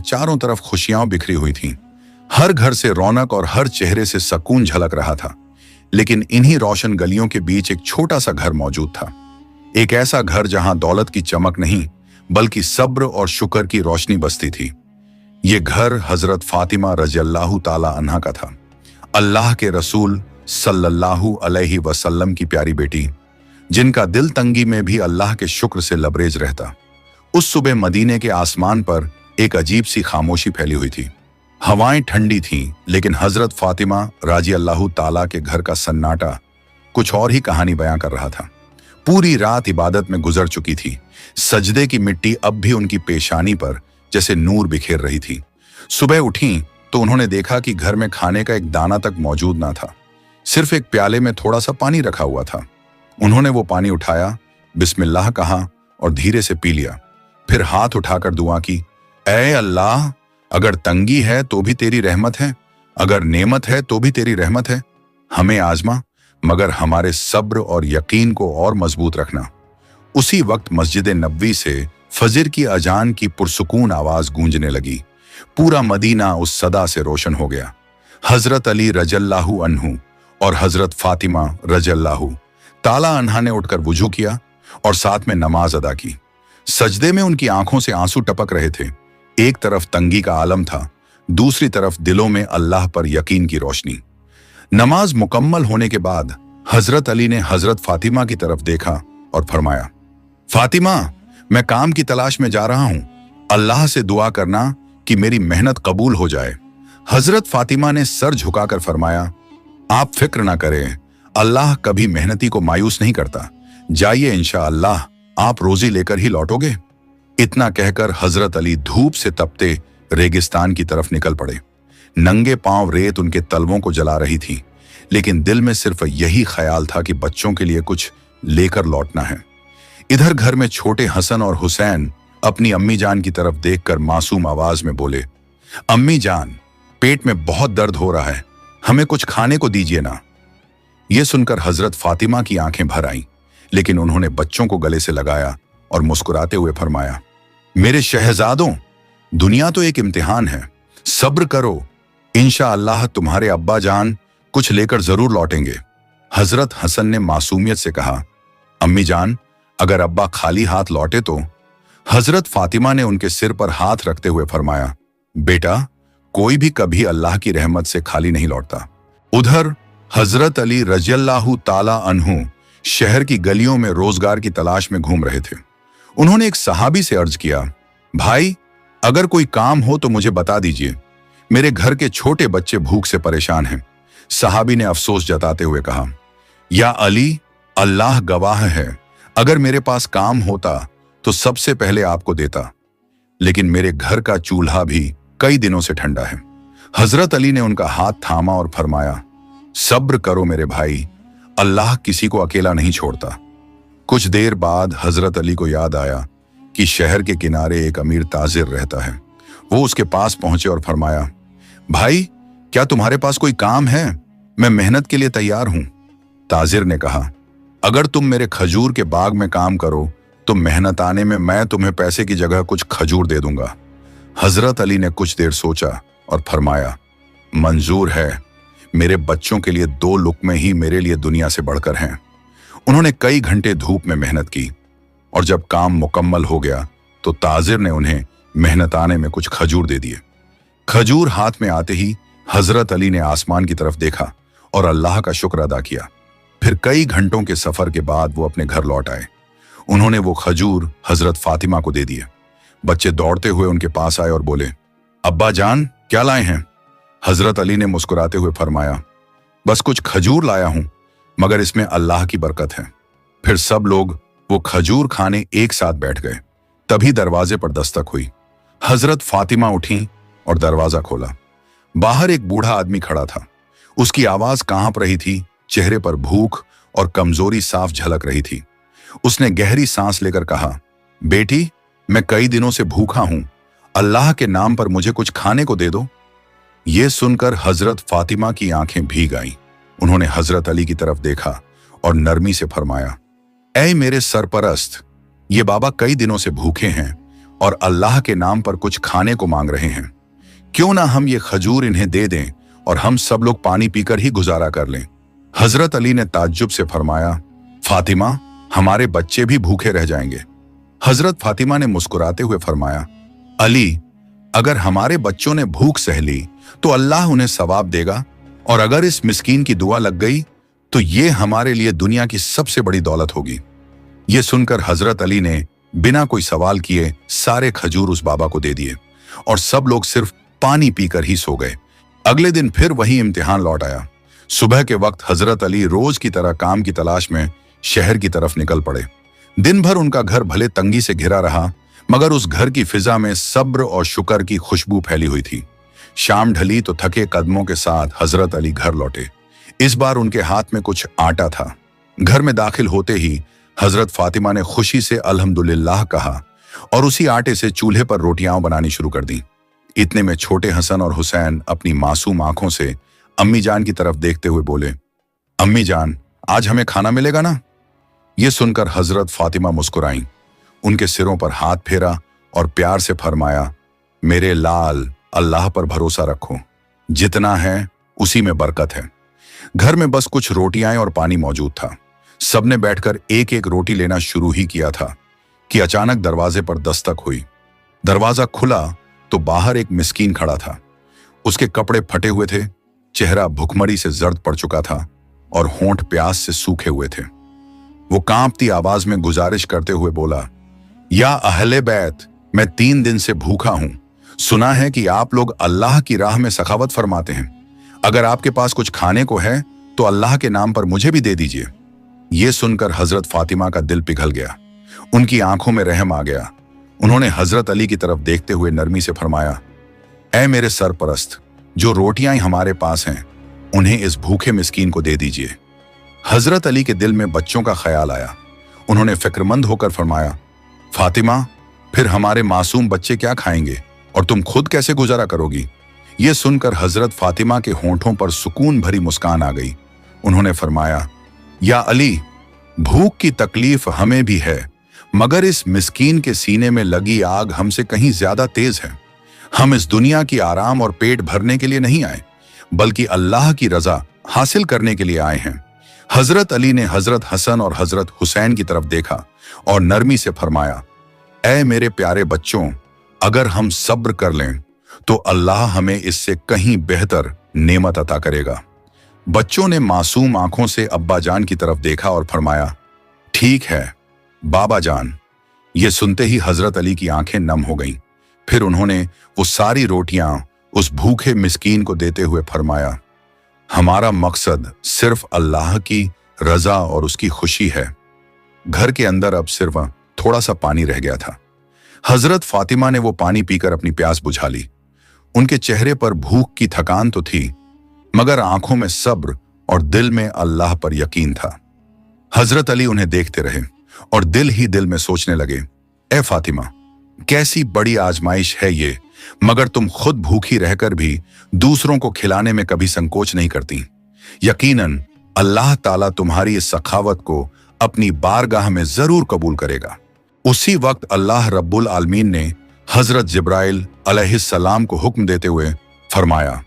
चारों तरफ खुशियां बिखरी हुई थीं। हर घर से रौनक और हर चेहरे से सुकून झलक रहा था। लेकिन इन्हीं रोशन गलियों के बीच एक छोटा सा घर मौजूद था। एक ऐसा घर जहां दौलत की चमक नहीं बल्कि सब्र और शुक्र की रोशनी बसती थी। ये घर हजरत फातिमा रज़ियल्लाहु ताला अन्हा का था, अल्लाह के रसूल सल्लल्लाहु अलैहि वसल्लम की प्यारी बेटी, जिनका दिल तंगी में भी अल्लाह के शुक्र से लबरेज रहता। उस सुबह मदीने के आसमान पर एक अजीब सी खामोशी फैली हुई थी। हवाएं ठंडी थीं, लेकिन हजरत फातिमा रज़ियल्लाहु ताला के घर का सन्नाटा कुछ और ही कहानी बयां कर रहा था। पूरी रात इबादत में गुजर चुकी थी। सजदे की मिट्टी अब भी उनकी पेशानी पर जैसे नूर बिखेर रही थी। सुबह उठी तो उन्होंने देखा कि घर में खाने का एक दाना तक मौजूद ना था। सिर्फ एक प्याले में थोड़ा सा पानी रखा हुआ था। उन्होंने वो पानी उठाया, बिस्मिल्लाह कहा और धीरे से पी लिया। फिर हाथ उठाकर दुआ की, ऐ अल्लाह, अगर तंगी है तो भी तेरी रहमत है, अगर नेमत है तो भी तेरी रहमत है। हमें आजमा, मगर हमारे सब्र और यकीन को और मजबूत रखना। उसी वक्त मस्जिद नबवी से फजर की अजान की पुरसुकून आवाज गूंजने लगी। पूरा मदीना उस सदा से रोशन हो गया। हजरत अली रज़ियल्लाहु अन्हु और हजरत फातिमा रज़ियल्लाहु ताला अन्हा ने उठकर वुजू किया और साथ में नमाज अदा की। सजदे में उनकी आंखों से आंसू टपक रहे थे। एक तरफ तंगी का आलम था, दूसरी तरफ दिलों में अल्लाह पर यकीन की रोशनी। नमाज मुकम्मल होने के बाद हजरत अली ने हजरत फातिमा की तरफ देखा और फरमाया, फातिमा, मैं काम की तलाश में जा रहा हूं, अल्लाह से दुआ करना कि मेरी मेहनत कबूल हो जाए। हजरत फातिमा ने सर झुकाकर फरमाया, आप फिक्र ना करें, अल्लाह कभी मेहनती को मायूस नहीं करता। जाइए, इंशाअल्लाह आप रोजी लेकर ही लौटोगे। इतना कहकर हजरत अली धूप से तपते रेगिस्तान की तरफ निकल पड़े। नंगे पांव रेत उनके तलवों को जला रही थी, लेकिन दिल में सिर्फ यही ख्याल था कि बच्चों के लिए कुछ लेकर लौटना है। इधर घर में छोटे हसन और हुसैन अपनी अम्मी जान की तरफ देखकर मासूम आवाज में बोले, अम्मी जान, पेट में बहुत दर्द हो रहा है, हमें कुछ खाने को दीजिए ना। यह सुनकर हजरत फातिमा की आंखें भर आईं, लेकिन उन्होंने बच्चों को गले से लगाया और मुस्कुराते हुए फरमाया, मेरे शहजादों, दुनिया तो एक इम्तिहान है, सब्र करो, इंशाअल्लाह तुम्हारे अब्बा जान कुछ लेकर जरूर लौटेंगे। हजरत हसन ने मासूमियत से कहा, अम्मी जान, अगर अब्बा खाली हाथ लौटे तो? हजरत फातिमा ने उनके सिर पर हाथ रखते हुए फरमाया, बेटा, कोई भी कभी अल्लाह की रहमत से खाली नहीं लौटता। उधर हजरत अली रज़ियल्लाहु ताला अन्हु शहर की गलियों में रोजगार की तलाश में घूम रहे थे। उन्होंने एक सहाबी से अर्ज किया, भाई, अगर कोई काम हो तो मुझे बता दीजिए, मेरे घर के छोटे बच्चे भूख से परेशान हैं। सहाबी ने अफसोस जताते हुए कहा, या अली, अल्लाह गवाह है, अगर मेरे पास काम होता तो सबसे पहले आपको देता, लेकिन मेरे घर का चूल्हा भी कई दिनों से ठंडा है। हजरत अली ने उनका हाथ थामा और फरमाया, सब्र करो मेरे भाई, अल्लाह किसी को अकेला नहीं छोड़ता। कुछ देर बाद हजरत अली को याद आया कि शहर के किनारे एक अमीर ताजिर रहता है। वो उसके पास पहुंचे और फरमाया, भाई, क्या तुम्हारे पास कोई काम है? मैं मेहनत के लिए तैयार हूं। ताजिर ने कहा, अगर तुम मेरे खजूर के बाग में काम करो तो मेहनत आने में मैं तुम्हें पैसे की जगह कुछ खजूर दे दूंगा। हजरत अली ने कुछ देर सोचा और फरमाया, मंजूर है, मेरे बच्चों के लिए 2 लुक़्मे ही मेरे लिए दुनिया से बढ़कर हैं। उन्होंने कई घंटे धूप में मेहनत की और जब काम मुकम्मल हो गया तो ताजिर ने उन्हें मेहनत आने में कुछ खजूर दे दिए। खजूर हाथ में आते ही हजरत अली ने आसमान की तरफ देखा और अल्लाह का शुक्र अदा किया। फिर कई घंटों के सफर के बाद वो अपने घर लौट आए। उन्होंने वो खजूर हजरत फातिमा को दे दिए। बच्चे दौड़ते हुए उनके पास आए और बोले, अब्बा जान, क्या लाए हैं? हजरत अली ने मुस्कुराते हुए फरमाया, बस कुछ खजूर लाया हूं, मगर इसमें अल्लाह की बरकत है। फिर सब लोग वो खजूर खाने एक साथ बैठ गए। तभी दरवाजे पर दस्तक हुई। हजरत फातिमा उठी और दरवाजा खोला। बाहर एक बूढ़ा आदमी खड़ा था। उसकी आवाज कांप रही थी, चेहरे पर भूख और कमजोरी साफ झलक रही थी। उसने गहरी सांस लेकर कहा, बेटी, मैं कई दिनों से भूखा हूं, अल्लाह के नाम पर मुझे कुछ खाने को दे दो। ये सुनकर हजरत फातिमा की आंखें भीग आईं। उन्होंने हजरत अली की तरफ देखा और नरमी से फरमाया, ऐ मेरे सरपरस्त, ये बाबा कई दिनों से भूखे हैं और अल्लाह के नाम पर कुछ खाने को मांग रहे हैं। क्यों ना हम ये खजूर इन्हें दे दें और हम सब लोग पानी पीकर ही गुजारा कर लें। हजरत अली ने ताज्जुब से फरमाया, फातिमा, हमारे बच्चे भी भूखे रह जाएंगे। हजरत फातिमा ने मुस्कुराते हुए फरमाया, अली, अगर हमारे बच्चों ने भूख सह ली तो अल्लाह उन्हें सवाब देगा, और अगर इस मिस्कीन की दुआ लग गई तो ये हमारे लिए दुनिया की सबसे बड़ी दौलत होगी। ये सुनकर हजरत अली ने बिना कोई सवाल किए सारे खजूर उस बाबा को दे दिए और सब लोग सिर्फ पानी पीकर ही सो गए। अगले दिन फिर वही इम्तिहान लौट आया। सुबह के वक्त हजरत अली रोज की तरह काम की तलाश में शहर की तरफ निकल पड़े। दिन भर उनका घर भले तंगी से घिरा रहा, मगर उस घर की फिजा में सब्र और शुक्र की खुशबू फैली हुई थी। शाम ढली तो थके कदमों के साथ हजरत अली घर लौटे। इस बार उनके हाथ में कुछ आटा था। घर में दाखिल होते ही हजरत फातिमा ने खुशी से अल्हम्दुलिल्लाह कहा और उसी आटे से चूल्हे पर रोटियां बनानी शुरू कर दी। इतने में छोटे हसन और हुसैन अपनी मासूम आंखों से अम्मी जान की तरफ देखते हुए बोले, अम्मी जान, आज हमें खाना मिलेगा ना? ये सुनकर हजरत फातिमा मुस्कुराईं, उनके सिरों पर हाथ फेरा और प्यार से फरमाया, मेरे लाल, अल्लाह पर भरोसा रखो, जितना है उसी में बरकत है। घर में बस कुछ रोटियां और पानी मौजूद था। सबने बैठकर एक एक रोटी लेना शुरू ही किया था कि अचानक दरवाजे पर दस्तक हुई। दरवाजा खुला तो बाहर एक मिस्कीन खड़ा था। उसके कपड़े फटे हुए थे, चेहरा भुखमरी से जर्द पड़ चुका था और होंठ प्यास से सूखे हुए थे। वो कांपती आवाज में गुजारिश करते हुए बोला, या अहले बैत, मैं 3 दिन से भूखा हूं। सुना है कि आप लोग अल्लाह की राह में सखावत फरमाते हैं। अगर आपके पास कुछ खाने को है तो अल्लाह के नाम पर मुझे भी दे दीजिए। ये सुनकर हजरत फातिमा का दिल पिघल गया, उनकी आंखों में रहम आ गया। उन्होंने हजरत अली की तरफ देखते हुए नरमी से फरमाया, ऐ मेरे सरपरस्त, जो रोटियां हमारे पास हैं उन्हें इस भूखे मिस्कीन को दे दीजिए। हजरत अली के दिल में बच्चों का ख्याल आया। उन्होंने फिक्रमंद होकर फरमाया, फातिमा, फिर हमारे मासूम बच्चे क्या खाएंगे और तुम खुद कैसे गुजारा करोगी? ये सुनकर हजरत फातिमा के होंठों पर सुकून भरी मुस्कान आ गई। उन्होंने फरमाया, या अली, भूख की तकलीफ हमें भी है, मगर इस मिस्कीन के सीने में लगी आग हमसे कहीं ज्यादा तेज है। हम इस दुनिया की आराम और पेट भरने के लिए नहीं आए, बल्कि अल्लाह की रजा हासिल करने के लिए आए हैं। हजरत अली ने हजरत हसन और हजरत हुसैन की तरफ देखा और नरमी से फरमाया, ऐ मेरे प्यारे बच्चों, अगर हम सब्र कर लें तो अल्लाह हमें इससे कहीं बेहतर नेमत अता करेगा। बच्चों ने मासूम आंखों से अब्बा जान की तरफ देखा और फरमाया, ठीक है बाबा जान। ये सुनते ही हजरत अली की आंखें नम हो गईं। फिर उन्होंने वो सारी रोटियां उस भूखे मिस्कीन को देते हुए फरमाया, हमारा मकसद सिर्फ अल्लाह की रजा और उसकी खुशी है। घर के अंदर अब सिर्फ थोड़ा सा पानी रह गया था। हजरत फातिमा ने वो पानी पीकर अपनी प्यास बुझा ली। उनके चेहरे पर भूख की थकान तो थी, मगर आंखों में सब्र और दिल में अल्लाह पर यकीन था। हजरत अली उन्हें देखते रहे और दिल ही दिल में सोचने लगे, ए फातिमा, कैसी बड़ी आजमाइश है ये, मगर तुम खुद भूखी रहकर भी दूसरों को खिलाने में कभी संकोच नहीं करती। यकीनन अल्लाह ताला तुम्हारी इस सखावत को अपनी बारगाह में जरूर कबूल करेगा। उसी वक्त अल्लाह रब्बुल आलमीन ने हजरत जिब्राइल अलैहिस्सलाम को हुक्म देते हुए फरमाया,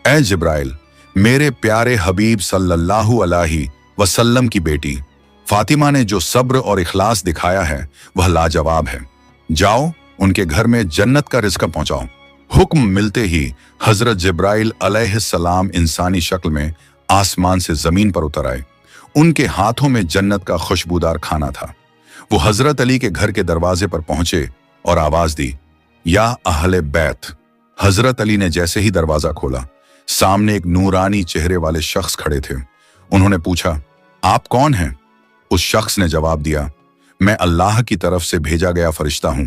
ए जिब्राइल, मेरे प्यारे हबीब सल्लल्लाहु अलैहि वसल्लम की बेटी फातिमा ने जो सब्र और इखलास दिखाया है वह लाजवाब है। जाओ उनके घर में जन्नत का रिज़्क पहुंचाओ। हुक्म मिलते ही हजरत जिब्राइल अलैहिस्सलाम इंसानी शक्ल में आसमान से जमीन पर उतर आए। उनके हाथों में जन्नत का खुशबूदार खाना था। वो हजरत अली के घर के दरवाजे पर पहुंचे और आवाज दी, या अहले बैत। हजरत अली ने जैसे ही दरवाजा खोला, सामने एक नूरानी चेहरे वाले शख्स खड़े थे। उन्होंने पूछा, आप कौन हैं? उस शख्स ने जवाब दिया, मैं अल्लाह की तरफ से भेजा गया फरिश्ता हूं।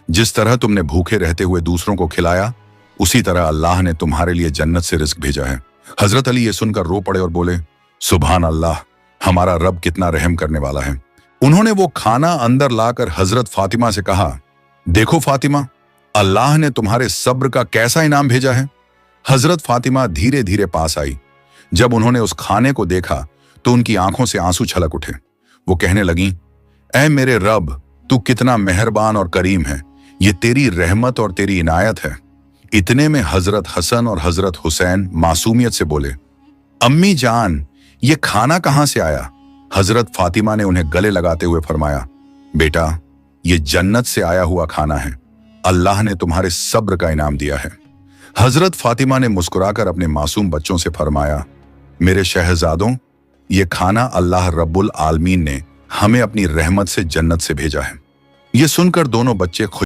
जिस तरह तुमने भूखे रहते हुए दूसरों को खिलाया, उसी तरह अल्लाह ने तुम्हारे लिए जन्नत से रिज़्क भेजा है। हजरत अली ये सुनकर रो पड़े और बोले, सुभान अल्लाह, हमारा रब कितना रहम करने वाला है। उन्होंने वो खाना अंदर लाकर हजरत फातिमा से कहा, देखो फातिमा, अल्लाह ने तुम्हारे सब्र का कैसा इनाम भेजा है। हजरत फातिमा धीरे धीरे पास आई। जब उन्होंने उस खाने को देखा तो उनकी आंखों से आंसू छलक उठे। वो कहने लगी, ऐ मेरे रब, तू कितना मेहरबान और करीम है। ये तेरी रहमत और तेरी इनायत है। इतने में हजरत हसन और हजरत हुसैन मासूमियत से बोले, अम्मी जान, ये खाना कहां से आया? हजरत फातिमा ने उन्हें गले लगाते हुए फरमाया, बेटा, ये जन्नत से आया हुआ खाना है। अल्लाह ने तुम्हारे सब्र का इनाम दिया है। हजरत फातिमा ने मुस्कुराकर अपने मासूम बच्चों से फरमाया, मेरे शहजादों, ये खाना अल्लाह रब्बुल आलमीन ने हमें अपनी रहमत से जन्नत से भेजा है। ये सुनकर दोनों बच्चे खुश